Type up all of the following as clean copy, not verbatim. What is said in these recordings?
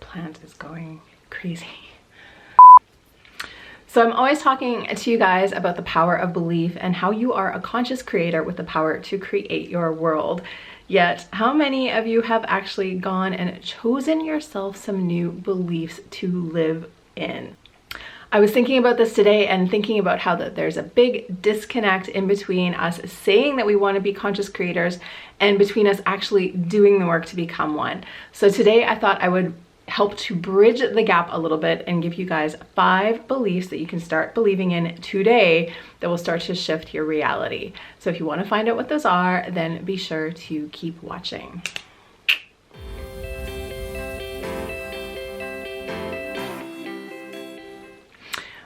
plant is going crazy. So I'm always talking to you guys about the power of belief and how you are a conscious creator with the power to create your world. Yet, how many of you have actually gone and chosen yourself some new beliefs to live in? I was thinking about this today and thinking about how there's a big disconnect in between us saying that we want to be conscious creators and between us actually doing the work to become one. So today I thought I would help to bridge the gap a little bit and give you guys 5 beliefs that you can start believing in today that will start to shift your reality. So if you want to find out what those are, then be sure to keep watching.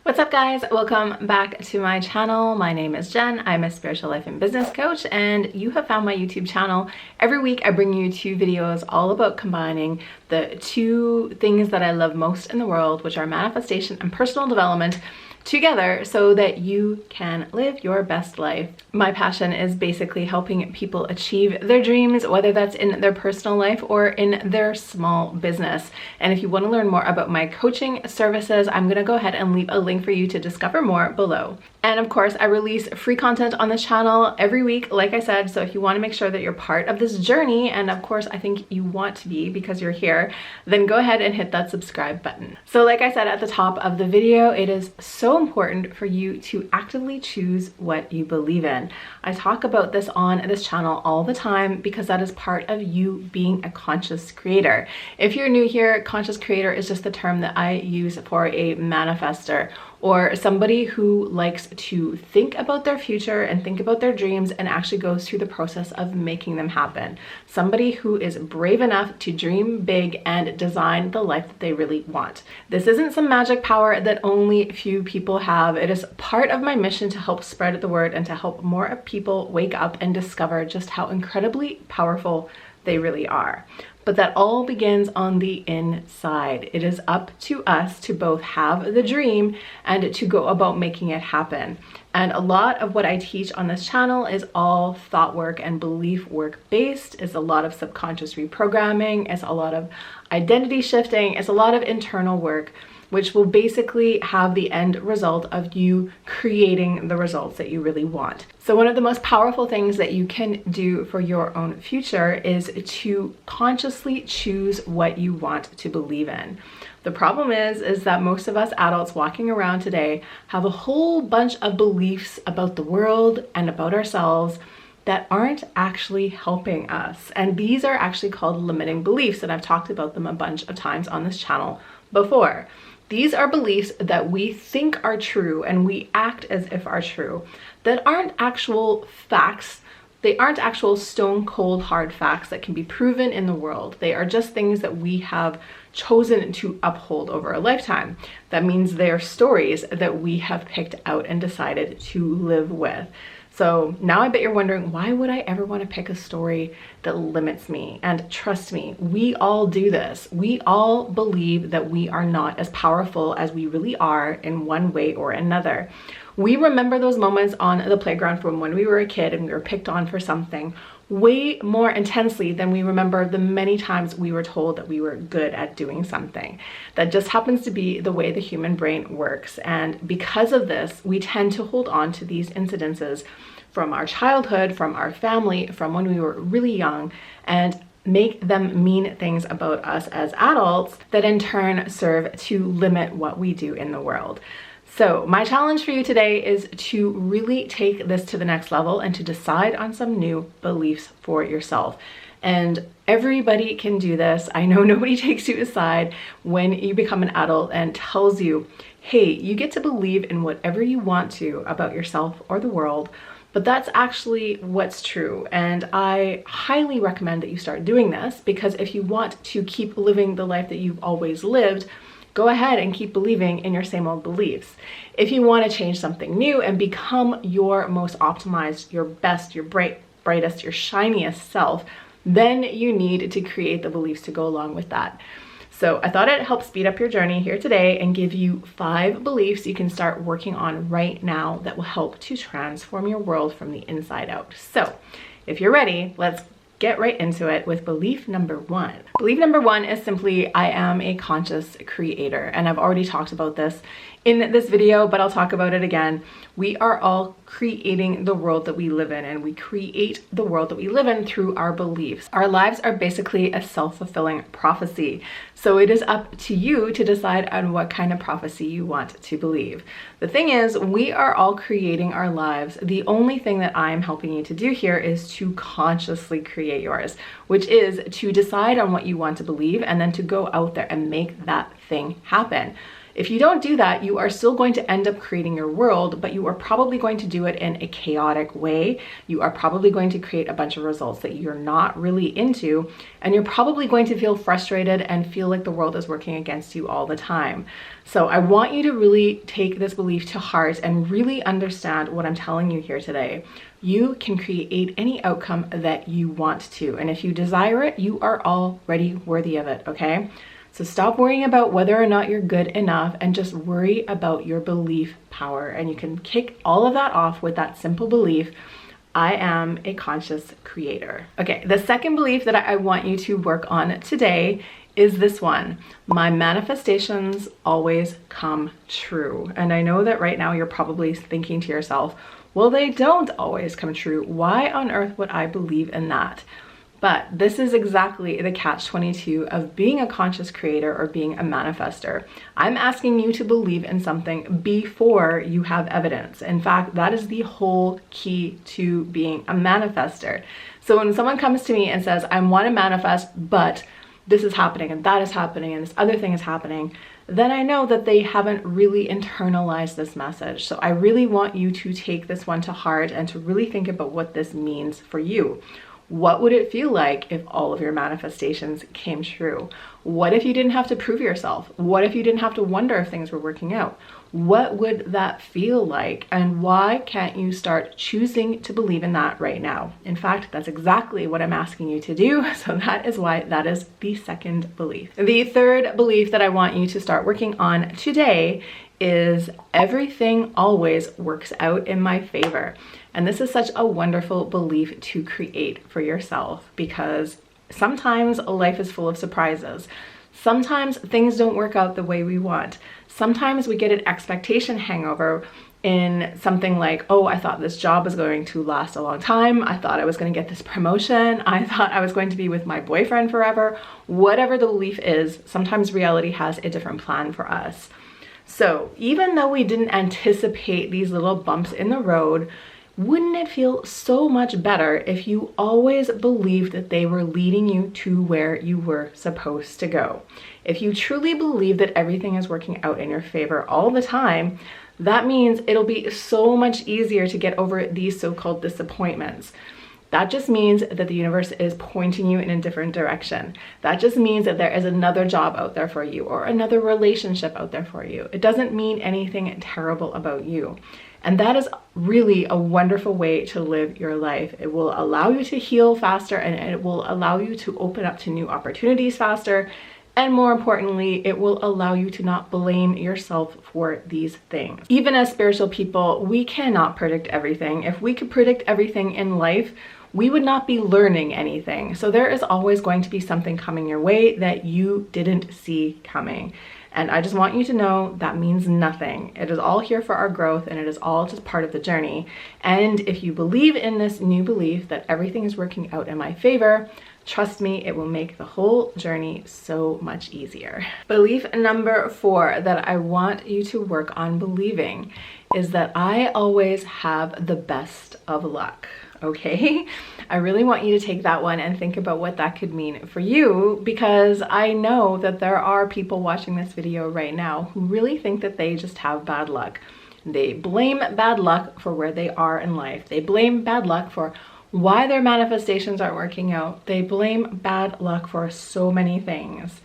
What's up guys? Welcome back to my channel. My name is Jen. I'm a spiritual life and business coach and you have found my YouTube channel. Every week I bring you 2 videos all about combining the 2 things that I love most in the world, which are manifestation and personal development, together so that you can live your best life. My passion is basically helping people achieve their dreams, whether that's in their personal life or in their small business. And if you want to learn more about my coaching services, I'm going to go ahead and leave a link for you to discover more below. And of course, I release free content on this channel every week, like I said, so if you want to make sure that you're part of this journey, and of course I think you want to be because you're here, then go ahead and hit that subscribe button. So like I said at the top of the video, it is so important for you to actively choose what you believe in. I talk about this on this channel all the time because that is part of you being a conscious creator. If you're new here, conscious creator is just the term that I use for a manifester, or somebody who likes to think about their future and think about their dreams and actually goes through the process of making them happen. Somebody who is brave enough to dream big and design the life that they really want. This isn't some magic power that only few people have. It is part of my mission to help spread the word and to help more people wake up and discover just how incredibly powerful they really are. But that all begins on the inside. It is up to us to both have the dream and to go about making it happen. And a lot of what I teach on this channel is all thought work and belief work based. It's a lot of subconscious reprogramming. It's a lot of identity shifting. It's a lot of internal work, which will basically have the end result of you creating the results that you really want. So one of the most powerful things that you can do for your own future is to consciously choose what you want to believe in. The problem is that most of us adults walking around today have a whole bunch of beliefs about the world and about ourselves that aren't actually helping us. And these are actually called limiting beliefs, and I've talked about them a bunch of times on this channel before. These are beliefs that we think are true and we act as if are true that aren't actual facts. They aren't actual stone cold hard facts that can be proven in the world. They are just things that we have chosen to uphold over a lifetime. That means they are stories that we have picked out and decided to live with. So now I bet you're wondering, why would I ever want to pick a story that limits me? And trust me, we all do this. We all believe that we are not as powerful as we really are in one way or another. We remember those moments on the playground from when we were a kid and we were picked on for something way more intensely than we remember the many times we were told that we were good at doing something. That just happens to be the way the human brain works. And because of this, we tend to hold on to these incidences from our childhood, from our family, from when we were really young, and make them mean things about us as adults that in turn serve to limit what we do in the world. So my challenge for you today is to really take this to the next level and to decide on some new beliefs for yourself. And everybody can do this. I know nobody takes you aside when you become an adult and tells you, hey, you get to believe in whatever you want to about yourself or the world, but that's actually what's true. And I highly recommend that you start doing this, because if you want to keep living the life that you've always lived, go ahead and keep believing in your same old beliefs. If you want to change something new and become your most optimized, your best, your brightest, your shiniest self, then you need to create the beliefs to go along with that. So I thought it'd help speed up your journey here today and give you 5 beliefs you can start working on right now that will help to transform your world from the inside out. So if you're ready, let's get right into it with belief number one. Belief number one is simply, I am a conscious creator. And I've already talked about this in this video, but I'll talk about it again. We are all creating the world that we live in, and we create the world that we live in through our beliefs. Our lives are basically a self-fulfilling prophecy. So it is up to you to decide on what kind of prophecy you want to believe. The thing is, we are all creating our lives. The only thing that I'm helping you to do here is to consciously create yours, which is to decide on what you want to believe and then to go out there and make that thing happen. If you don't do that, you are still going to end up creating your world, but you are probably going to do it in a chaotic way. You are probably going to create a bunch of results that you're not really into, and you're probably going to feel frustrated and feel like the world is working against you all the time. So I want you to really take this belief to heart and really understand what I'm telling you here today. You can create any outcome that you want to, and if you desire it, you are already worthy of it, okay? So stop worrying about whether or not you're good enough and just worry about your belief power. And you can kick all of that off with that simple belief, I am a conscious creator. Okay, the second belief that I want you to work on today is this one. My manifestations always come true. And I know that right now you're probably thinking to yourself, well, they don't always come true. Why on earth would I believe in that? But this is exactly the catch-22 of being a conscious creator or being a manifester. I'm asking you to believe in something before you have evidence. In fact, that is the whole key to being a manifester. So when someone comes to me and says, I want to manifest, but this is happening and that is happening and this other thing is happening, then I know that they haven't really internalized this message. So I really want you to take this one to heart and to really think about what this means for you. What would it feel like if all of your manifestations came true? What if you didn't have to prove yourself? What if you didn't have to wonder if things were working out? What would that feel like? And why can't you start choosing to believe in that right now? In fact, that's exactly what I'm asking you to do. So that is why that is the second belief. The third belief that I want you to start working on today is everything always works out in my favor. And this is such a wonderful belief to create for yourself, because sometimes life is full of surprises. Sometimes things don't work out the way we want. Sometimes we get an expectation hangover in something like, oh, I thought this job was going to last a long time. I thought I was going to get this promotion. I thought I was going to be with my boyfriend forever. Whatever the belief is, sometimes reality has a different plan for us. So even though we didn't anticipate these little bumps in the road, wouldn't it feel so much better if you always believed that they were leading you to where you were supposed to go? If you truly believe that everything is working out in your favor all the time, that means it'll be so much easier to get over these so-called disappointments. That just means that the universe is pointing you in a different direction. That just means that there is another job out there for you or another relationship out there for you. It doesn't mean anything terrible about you. And that is really a wonderful way to live your life. It will allow you to heal faster, and it will allow you to open up to new opportunities faster. And more importantly, it will allow you to not blame yourself for these things. Even as spiritual people, we cannot predict everything. If we could predict everything in life, we would not be learning anything. So there is always going to be something coming your way that you didn't see coming. And I just want you to know that means nothing. It is all here for our growth, and it is all just part of the journey. And if you believe in this new belief that everything is working out in my favor, trust me, it will make the whole journey so much easier. Belief number 4 that I want you to work on believing is that I always have the best of luck. Okay, I really want you to take that one and think about what that could mean for you, because I know that there are people watching this video right now who really think that they just have bad luck. They blame bad luck for where they are in life. They blame bad luck for why their manifestations aren't working out. They blame bad luck for so many things.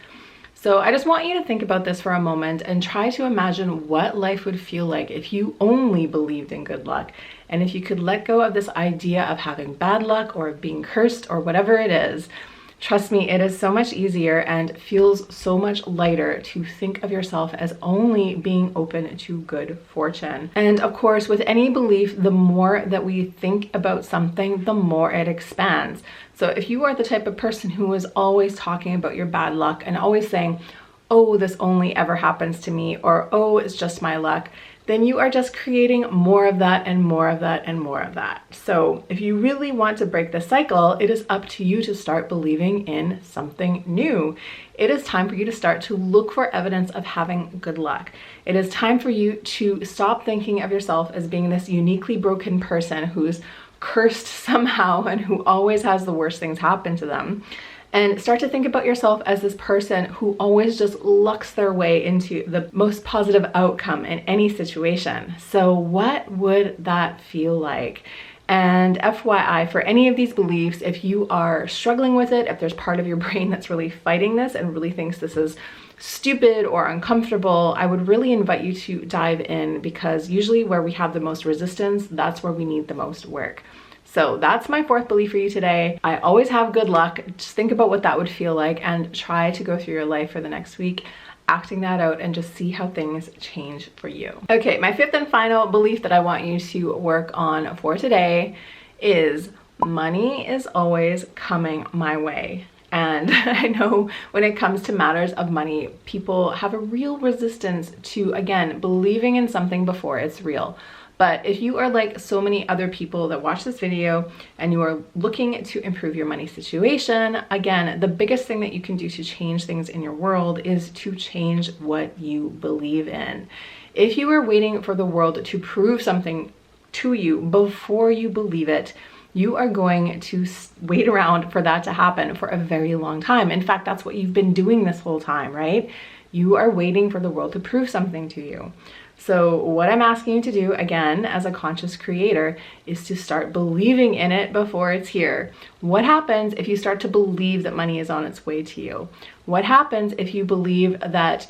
So I just want you to think about this for a moment and try to imagine what life would feel like if you only believed in good luck, and if you could let go of this idea of having bad luck or of being cursed or whatever it is. Trust me, it is so much easier and feels so much lighter to think of yourself as only being open to good fortune. And of course, with any belief, the more that we think about something, the more it expands. So if you are the type of person who is always talking about your bad luck and always saying, oh, this only ever happens to me, or oh, it's just my luck, then you are just creating more of that and more of that and more of that. So if you really want to break the cycle, it is up to you to start believing in something new. It is time for you to start to look for evidence of having good luck. It is time for you to stop thinking of yourself as being this uniquely broken person who's cursed somehow and who always has the worst things happen to them. And start to think about yourself as this person who always just lucks their way into the most positive outcome in any situation. So what would that feel like? And FYI, for any of these beliefs, if you are struggling with it, if there's part of your brain that's really fighting this and really thinks this is stupid or uncomfortable, I would really invite you to dive in, because usually where we have the most resistance, that's where we need the most work. So that's my fourth belief for you today. I always have good luck. Just think about what that would feel like and try to go through your life for the next week, acting that out, and just see how things change for you. Okay, my fifth and final belief that I want you to work on for today is money is always coming my way. And I know when it comes to matters of money, people have a real resistance to, again, believing in something before it's real. But if you are like so many other people that watch this video and you are looking to improve your money situation, again, the biggest thing that you can do to change things in your world is to change what you believe in. If you are waiting for the world to prove something to you before you believe it, you are going to wait around for that to happen for a very long time. In fact, that's what you've been doing this whole time, right? You are waiting for the world to prove something to you. So what I'm asking you to do, again, as a conscious creator, is to start believing in it before it's here. What happens if you start to believe that money is on its way to you? What happens if you believe that,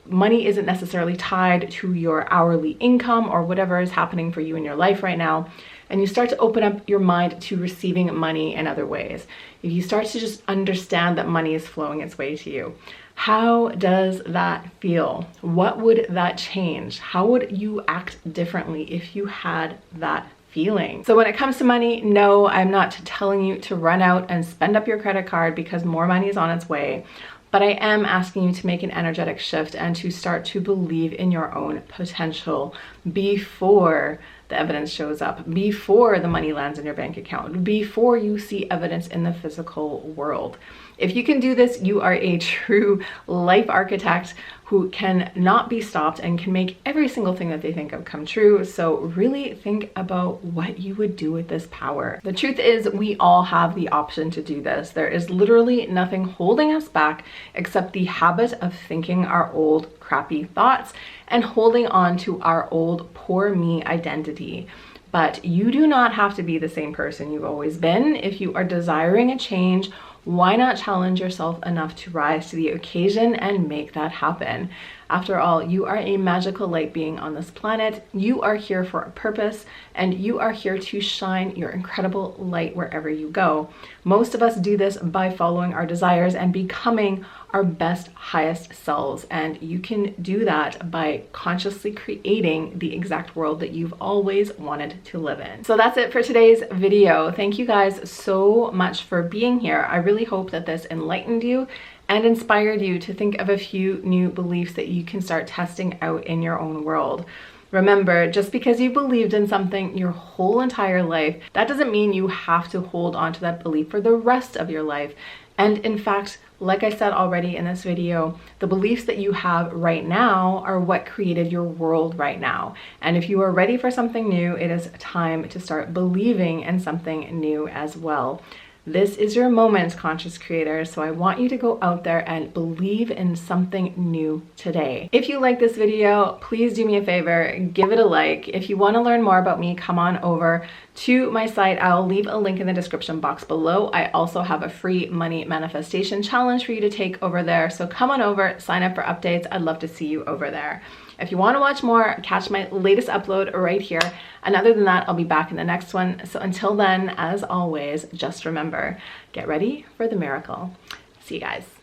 money isn't necessarily tied to your hourly income or whatever is happening for you in your life right now, and you start to open up your mind to receiving money in other ways? If you start to just understand that money is flowing its way to you, how does that feel? What would that change? How would you act differently if you had that feeling? So when it comes to money, no, I'm not telling you to run out and spend up your credit card because more money is on its way. But I am asking you to make an energetic shift and to start to believe in your own potential before the evidence shows up, before the money lands in your bank account, before you see evidence in the physical world. If you can do this, you are a true life architect who can not be stopped and can make every single thing that they think of come true. So really think about what you would do with this power. The truth is, we all have the option to do this. There is literally nothing holding us back except the habit of thinking our old crappy thoughts and holding on to our old poor me identity. But you do not have to be the same person you've always been. If you are desiring a change, why not challenge yourself enough to rise to the occasion and make that happen? After all, you are a magical light being on this planet. You are here for a purpose, and you are here to shine your incredible light wherever you go. Most of us do this by following our desires and becoming our best, highest selves. And you can do that by consciously creating the exact world that you've always wanted to live in. So that's it for today's video. Thank you guys so much for being here. I really hope that this enlightened you and inspired you to think of a few new beliefs that you can start testing out in your own world. Remember, just because you believed in something your whole entire life, that doesn't mean you have to hold on to that belief for the rest of your life. And in fact, like I said already in this video, the beliefs that you have right now are what created your world right now. And if you are ready for something new, it is time to start believing in something new as well. This is your moment, conscious creator, so I want you to go out there and believe in something new today. If you like this video, please do me a favor, give it a like. If you want to learn more about me, come on over to my site. I'll leave a link in the description box below. I also have a free money manifestation challenge for you to take over there, so come on over, sign up for updates. I'd love to see you over there. If you want to watch more, catch my latest upload right here. And other than that, I'll be back in the next one. So until then, as always, just remember, get ready for the miracle. See you guys.